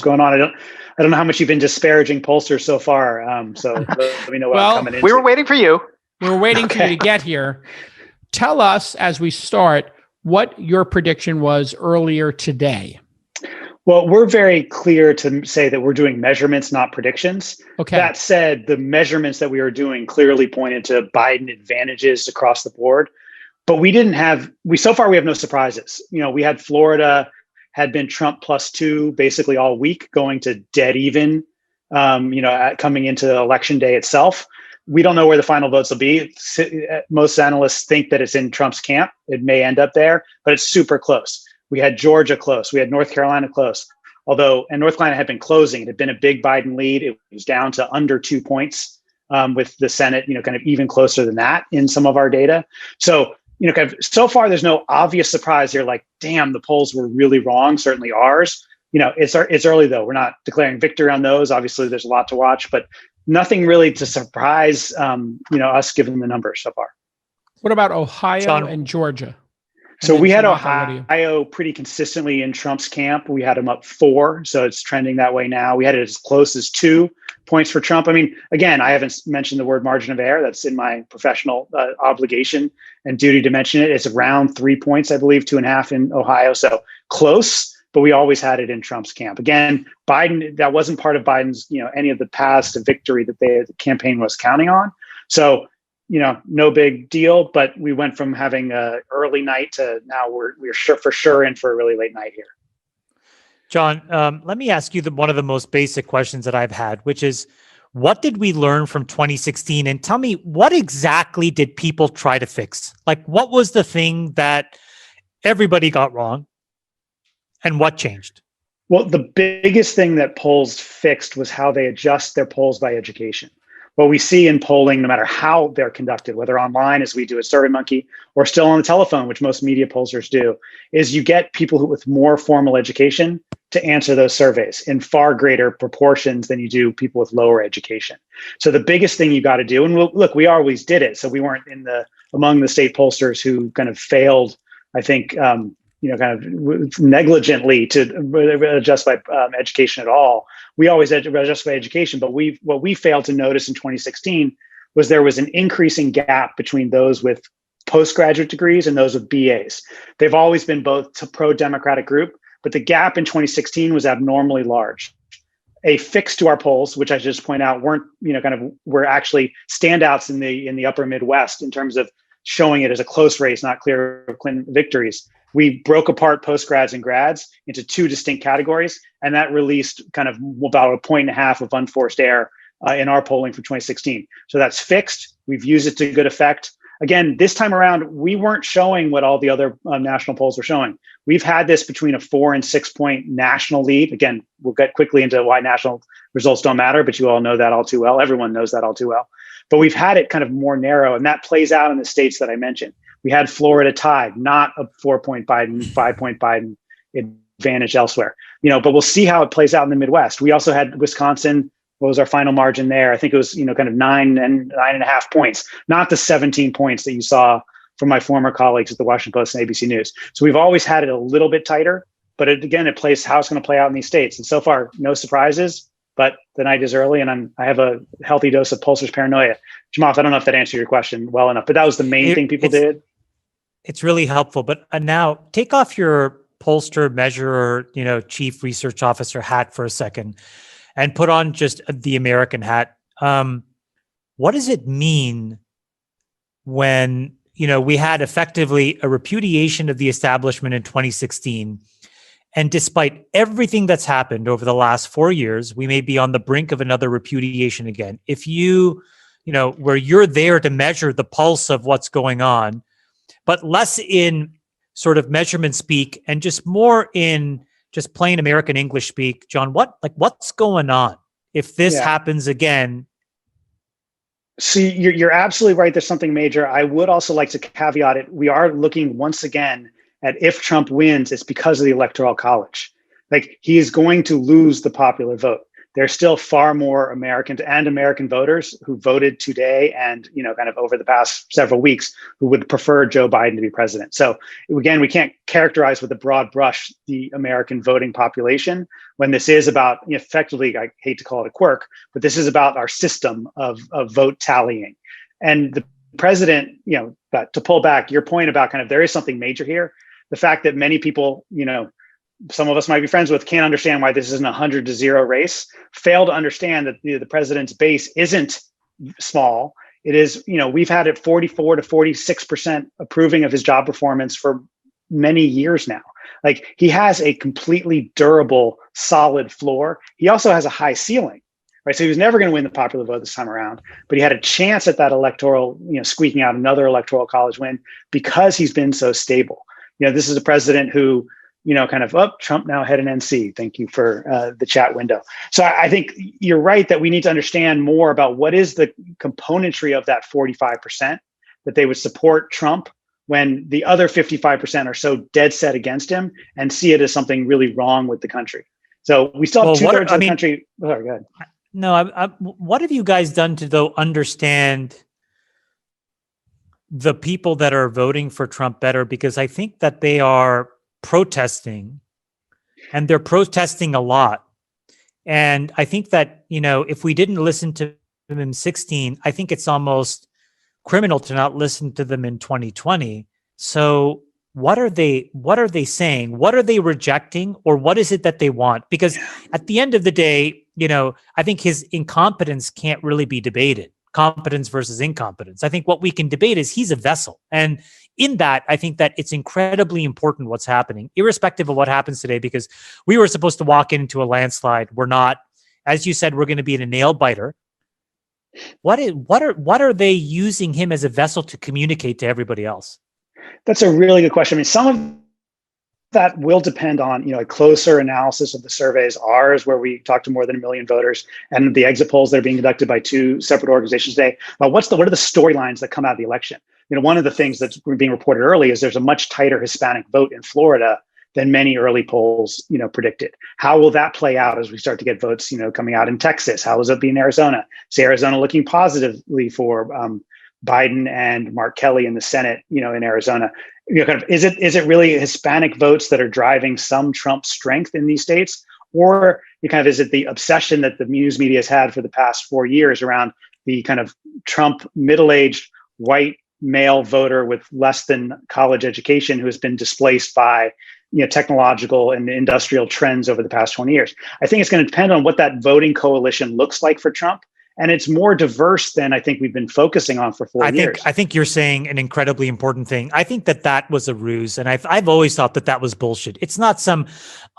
going on. I don't know how much you've been disparaging pollsters so far. So let me know what I'm coming into. We were waiting for you. We were waiting for you to get here. Tell us, as we start, what your prediction was earlier today. Well, we're very clear to say that we're doing measurements, not predictions. Okay. That said, the measurements that we were doing clearly pointed to Biden advantages across the board. But so far we have no surprises. We had Florida had been Trump +2 basically all week, going to dead even, coming into election day itself. We don't know where the final votes will be. Most analysts think that it's in Trump's camp. It may end up there, but it's super close. We had Georgia close. We had North Carolina close. And North Carolina had been closing. It had been a big Biden lead. It was down to under 2 points with the Senate, kind of even closer than that in some of our data. So, so far there's no obvious surprise here. Like, damn, the polls were really wrong. Certainly ours. It's early though. We're not declaring victory on those. Obviously, there's a lot to watch, but nothing really to surprise us given the numbers so far. What about Ohio and Georgia? So we had Ohio pretty consistently in Trump's camp. We had him up 4, so it's trending that way now. We had it as close as 2 points for Trump. I mean, again, I haven't mentioned the word margin of error. That's in my professional obligation and duty to mention it. It's around 3 points, I believe, 2.5 in Ohio. So close, but we always had it in Trump's camp. Again, Biden, that wasn't part of Biden's, any of the paths to victory that the campaign was counting on. So, no big deal, but we went from having an early night to now we're for sure in for a really late night here. John, let me ask you one of the most basic questions that I've had, which is, what did we learn from 2016? And tell me, what exactly did people try to fix? Like, what was the thing that everybody got wrong and what changed? Well, the biggest thing that polls fixed was how they adjust their polls by education. What we see in polling, no matter how they're conducted, whether online as we do at SurveyMonkey or still on the telephone, which most media pollsters do, is you get people with more formal education to answer those surveys in far greater proportions than you do people with lower education. So the biggest thing you got to do, and look, we always did it. So we weren't among the state pollsters who kind of failed, I think, kind of negligently to adjust by education at all. We always adjust by education, but what we failed to notice in 2016 was there was an increasing gap between those with postgraduate degrees and those with BAs. They've always been both a pro-democratic group, but the gap in 2016 was abnormally large. A fix to our polls, which I just point out were actually standouts in the upper Midwest in terms of showing it as a close race, not clear Clinton victories. We broke apart postgrads and grads into 2 distinct categories, and that released kind of about 1.5 points of unforced error in our polling for 2016. So that's fixed. We've used it to good effect. Again, this time around, we weren't showing what all the other national polls were showing. We've had this between a 4 and 6 point national lead. Again, we'll get quickly into why national results don't matter, but you all know that all too well. Everyone knows that all too well. But we've had it kind of more narrow, and that plays out in the states that I mentioned. We had Florida tied, not a 4-point Biden, 5-point Biden advantage elsewhere. But we'll see how it plays out in the Midwest. We also had Wisconsin. What was our final margin there? I think it was, kind of 9.5 points, not the 17 points that you saw from my former colleagues at the Washington Post and ABC News. So we've always had it a little bit tighter, but it plays how it's going to play out in these states. And so far, no surprises, but the night is early and I have a healthy dose of pollsters paranoia. Chamath, I don't know if that answered your question well enough, but that was the main thing people did. It's really helpful. But now take off your pollster, measurer, chief research officer hat for a second and put on just the American hat. What does it mean when, we had effectively a repudiation of the establishment in 2016, and despite everything that's happened over the last 4 years, we may be on the brink of another repudiation again. If where you're there to measure the pulse of what's going on, but less in sort of measurement speak and just more in just plain American English speak, John, what's going on if this happens again? See, you're absolutely right. There's something major. I would also like to caveat it. We are looking once again at if Trump wins, it's because of the Electoral College. Like, he is going to lose the popular vote. there's still far more Americans and American voters who voted today and, kind of over the past several weeks who would prefer Joe Biden to be president. So again, we can't characterize with a broad brush the American voting population when this is about, effectively, I hate to call it a quirk, but this is about our system of vote tallying. And the president, but to pull back your point about kind of there is something major here, the fact that many people, some of us might be friends with, can't understand why this isn't a 100-0 race, fail to understand that the president's base isn't small. It is, we've had it 44 to 46% approving of his job performance for many years now. Like, he has a completely durable, solid floor. He also has a high ceiling, right? So he was never going to win the popular vote this time around, but he had a chance at that electoral, squeaking out another electoral college win because he's been so stable. This is a president who, kind of, Trump now head in NC. Thank you for the chat window. So I think you're right that we need to understand more about what is the componentry of that 45% that they would support Trump when the other 55% are so dead set against him and see it as something really wrong with the country. So we still have 2/3 of the country. Oh, go ahead. No, what have you guys done to, though, understand the people that are voting for Trump better? Because I think that they are protesting, and they're protesting a lot. And I think that, if we didn't listen to them in 2016, I think it's almost criminal to not listen to them in 2020. So what are they saying? What are they rejecting? Or what is it that they want? Because at the end of the day, I think his incompetence can't really be debated. Competence versus incompetence. I think what we can debate is he's a vessel. And in that, I think that it's incredibly important what's happening, irrespective of what happens today, because we were supposed to walk into a landslide. We're not. As you said, we're going to be in a nail biter. What are they using him as a vessel to communicate to everybody else? That's a really good question. I mean, some of that will depend on, a closer analysis of the surveys, ours, where we talked to more than 1 million voters, and the exit polls that are being conducted by 2 separate organizations today. But what are the storylines that come out of the election? One of the things that's being reported early is there's a much tighter Hispanic vote in Florida than many early polls, predicted. How will that play out as we start to get votes, coming out in Texas? How will it be in Arizona? Is Arizona looking positively for Biden and Mark Kelly in the Senate, in Arizona? Kind of, is it really Hispanic votes that are driving some Trump strength in these states? Or is it the obsession that the news media has had for the past 4 years around the kind of Trump middle-aged white male voter with less than college education who has been displaced by technological and industrial trends over the past 20 years? I think it's going to depend on what that voting coalition looks like for Trump. And it's more diverse than I think we've been focusing on for 4 years. I think you're saying an incredibly important thing. I think that was a ruse. And I've always thought that was bullshit. It's not some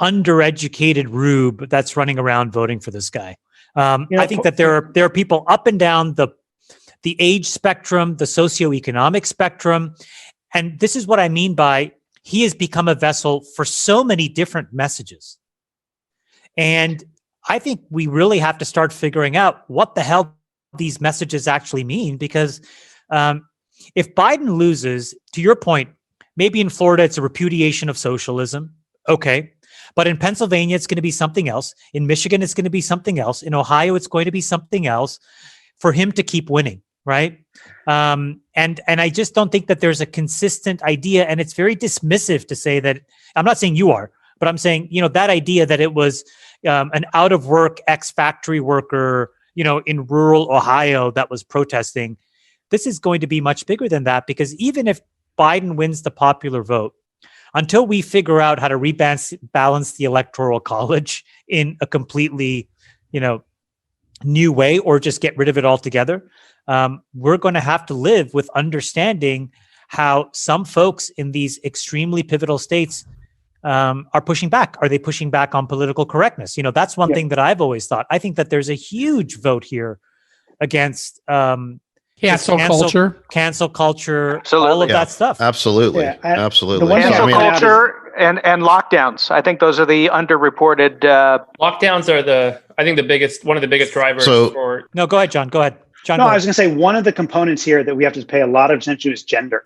undereducated rube that's running around voting for this guy. I think that there are people up and down the age spectrum, the socioeconomic spectrum. And this is what I mean by he has become a vessel for so many different messages. And I think we really have to start figuring out what the hell these messages actually mean, because if Biden loses, to your point, maybe in Florida, it's a repudiation of socialism. Okay. But in Pennsylvania, it's going to be something else. In Michigan, it's going to be something else. In Ohio, it's going to be something else for him to keep winning. Right. And I just don't think that there's a consistent idea. And it's very dismissive to say that. I'm not saying you are, but I'm saying, that idea that it was an out of work ex-factory worker, in rural Ohio that was protesting. This is going to be much bigger than that, because even if Biden wins the popular vote, until we figure out how to rebalance the electoral college in a completely, new way, or just get rid of it altogether, we're going to have to live with understanding how some folks in these extremely pivotal states are pushing back. Are they pushing back on political correctness? That's one thing that I've always thought. I think that there's a huge vote here against cancel culture, absolutely. All of that stuff. Absolutely. Absolutely. Cancel culture and lockdowns. I think those are the underreported. Lockdowns are one of the biggest drivers for. No, go ahead, John. Go ahead. John. No, I was going to say one of the components here that we have to pay a lot of attention to is gender.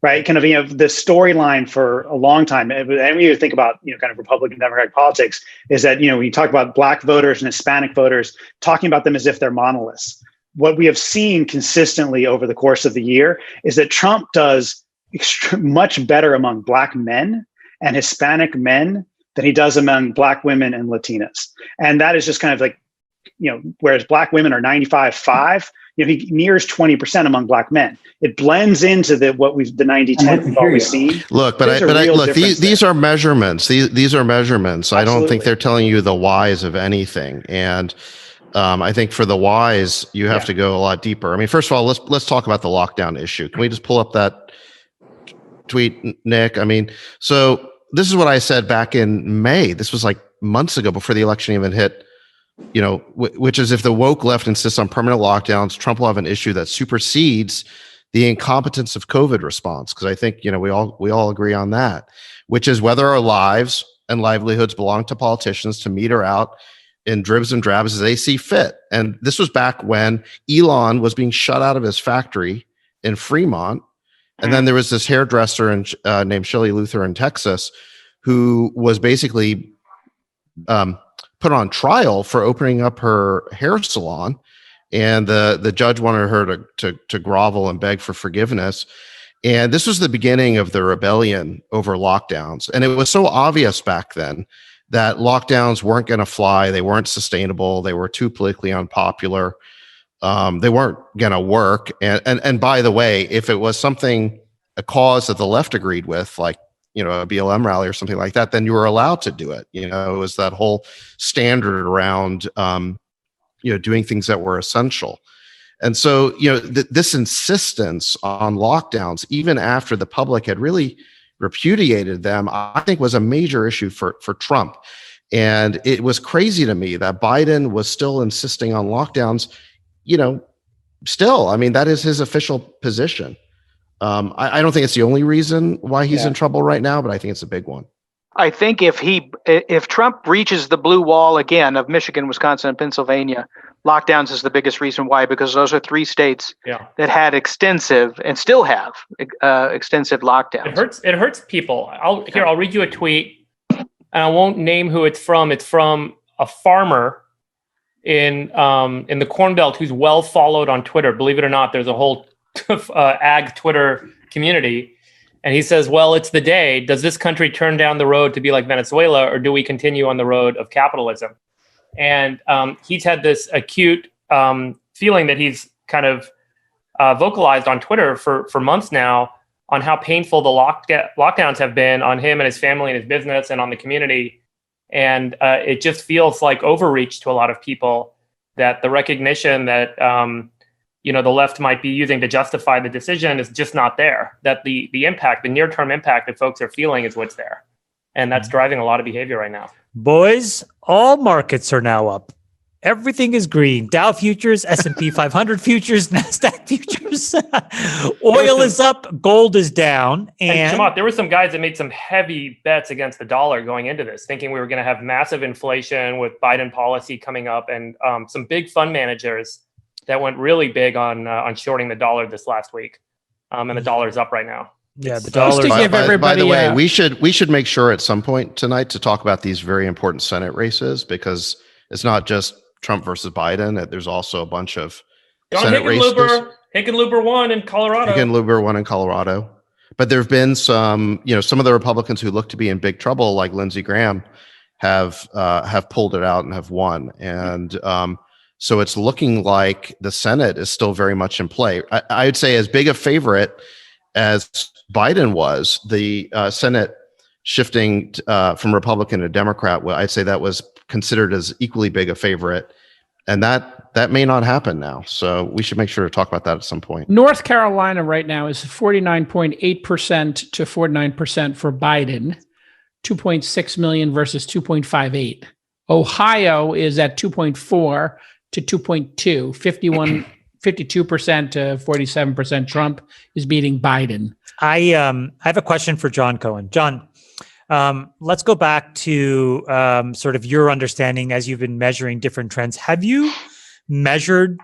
right? Kind of, the storyline for a long time, and when you think about, kind of Republican Democratic politics, is that, when you talk about Black voters and Hispanic voters, talking about them as if they're monoliths. What we have seen consistently over the course of the year is that Trump does much better among Black men and Hispanic men than he does among Black women and Latinas. And that is just kind of like, whereas Black women are 95.5, he nears 20% among Black men. It blends into the 90-10 we've always seen. Look, these are measurements. These are measurements. Absolutely. I don't think they're telling you the whys of anything. And I think for the whys, you have to go a lot deeper. I mean, first of all, let's talk about the lockdown issue. Can we just pull up that tweet, Nick? I mean, so this is what I said back in May. This was like months ago before the election even hit. Which is, if the woke left insists on permanent lockdowns, Trump will have an issue that supersedes the incompetence of COVID response. Because I think, we all agree on that, which is whether our lives and livelihoods belong to politicians to meter out in dribs and drabs as they see fit. And this was back when Elon was being shut out of his factory in Fremont. And then there was this hairdresser named Shelley Luther in Texas, who was basically put on trial for opening up her hair salon, and the judge wanted her to grovel and beg for forgiveness. And this was the beginning of the rebellion over lockdowns. And it was so obvious back then that lockdowns weren't going to fly. They weren't sustainable. They were too politically unpopular. They weren't going to work. And by the way, if it was a cause that the left agreed with, like, a BLM rally or something like that, then you were allowed to do it. It was that whole standard around, doing things that were essential. And so, this insistence on lockdowns, even after the public had really repudiated them, I think was a major issue for Trump. And it was crazy to me that Biden was still insisting on lockdowns, still. I mean, that is his official position. I don't think it's the only reason why he's in trouble right now, but I think it's a big one. I think if Trump reaches the blue wall again of Michigan, Wisconsin, and Pennsylvania, lockdowns is the biggest reason why, because those are three states that had extensive and still have extensive lockdowns. It hurts people. I'll read you a tweet, and I won't name who it's from. It's from a farmer in the Corn Belt who's well followed on Twitter. Believe it or not, there's a whole ag Twitter community, and he says, well, it's the day. Does this country turn down the road to be like Venezuela, or do we continue on the road of capitalism? And he's had this acute feeling that he's kind of vocalized on Twitter for months now on how painful the lockdowns have been on him and his family and his business and on the community. And it just feels like overreach to a lot of people, that the recognition that the left might be using to justify the decision is just not there. That the impact, the near-term impact that folks are feeling is what's there. And that's driving a lot of behavior right now. Boys, all markets are now up. Everything is green. Dow futures, S&P 500 futures, NASDAQ futures. Oil is up, gold is down. And Chamath, there were some guys that made some heavy bets against the dollar going into this, thinking we were going to have massive inflation with Biden policy coming up, and some big fund managers that went really big on shorting the dollar this last week, and the dollar's up right now. Yeah, the dollar. By the way, we should make sure at some point tonight to talk about these very important Senate races, because it's not just Trump versus Biden. There's also a bunch of Senate races. Hickenlooper won in Colorado. But there have been some of the Republicans who look to be in big trouble, like Lindsey Graham, have pulled it out and have won. And so it's looking like the Senate is still very much in play. I would say as big a favorite as Biden was, the Senate shifting from Republican to Democrat, I'd say that was considered as equally big a favorite. And that may not happen now. So we should make sure to talk about that at some point. North Carolina right now is 49.8% to 49% for Biden, 2.6 million versus 2.58. Ohio is at 2.4 to 2.2, 52% to 47%. Trump is beating Biden. I have a question for John Cohen. John, let's go back to sort of your understanding as you've been measuring different trends. Have you measured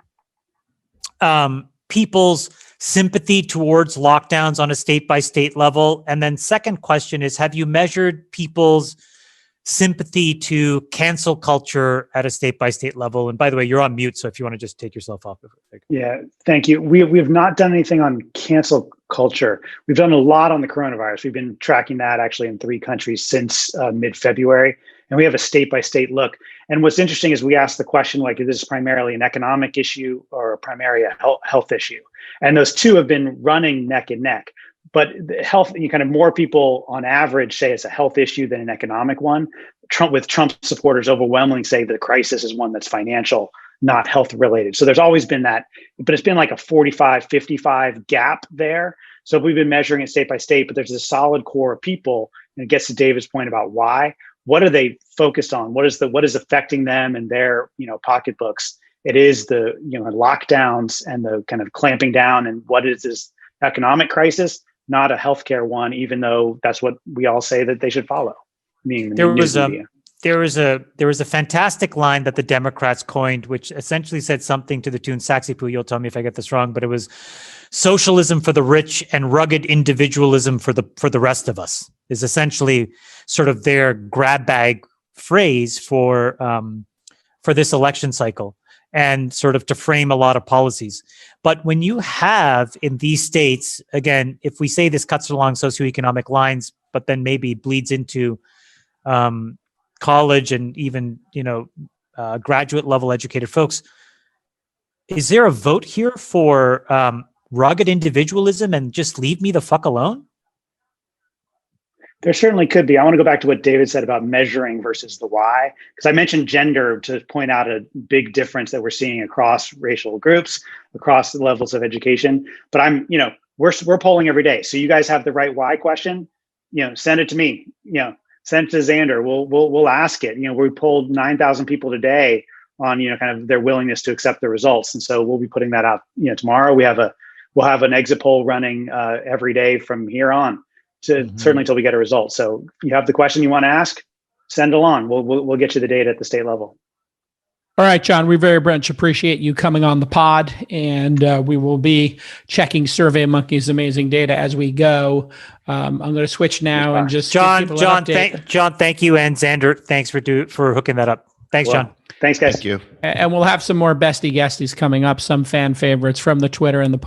people's sympathy towards lockdowns on a state-by-state level? And then second question is, have you measured people's sympathy to cancel culture at a state-by-state level? And by the way, you're on mute, so if you want to just take yourself off. Yeah, thank you. We have not done anything on cancel culture. We've done a lot on the coronavirus. We've been tracking that actually in 3 countries since mid-February, and we have a state-by-state look. And what's interesting is we asked the question, like, is this primarily an economic issue or primarily a health issue? And those two have been running neck and neck. But the health, you kind of more people on average say it's a health issue than an economic one. Trump supporters overwhelmingly say the crisis is one that's financial, not health related. So there's always been that, but it's been like a 45-55 gap there. So we've been measuring it state by state, but there's a solid core of people, and it gets to David's point about why. What are they focused on? What is affecting them and their pocketbooks? It is the lockdowns and the kind of clamping down, and what is this economic crisis? Not a healthcare one, even though that's what we all say that they should follow. There was a fantastic line that the Democrats coined, which essentially said something to the tune, Saxipoo, you'll tell me if I get this wrong, but it was socialism for the rich and rugged individualism for the rest of us, is essentially sort of their grab bag phrase for this election cycle, and sort of to frame a lot of policies. But when you have in these states, again, if we say this cuts along socioeconomic lines, but then maybe bleeds into college and even, graduate level educated folks, is there a vote here for rugged individualism and just leave me the fuck alone? There certainly could be. I want to go back to what David said about measuring versus the why, because I mentioned gender to point out a big difference that we're seeing across racial groups, across the levels of education. But we're polling every day. So you guys have the right why question, send it to me, send it to Xander. We'll ask it. We polled 9,000 people today on, kind of their willingness to accept the results. And so we'll be putting that out, tomorrow. We'll have an exit poll running every day from here on. Certainly until we get a result. So you have the question you want to ask, send along. We'll get you the data at the state level. All right, John, we very much appreciate you coming on the pod, and we will be checking SurveyMonkey's amazing data as we go. I'm going to switch now and just John, thank you, and Xander, thanks for hooking that up. Thanks, John. Thanks, guys. Thank you. And we'll have some more bestie guesties coming up, some fan favorites from the Twitter and the post.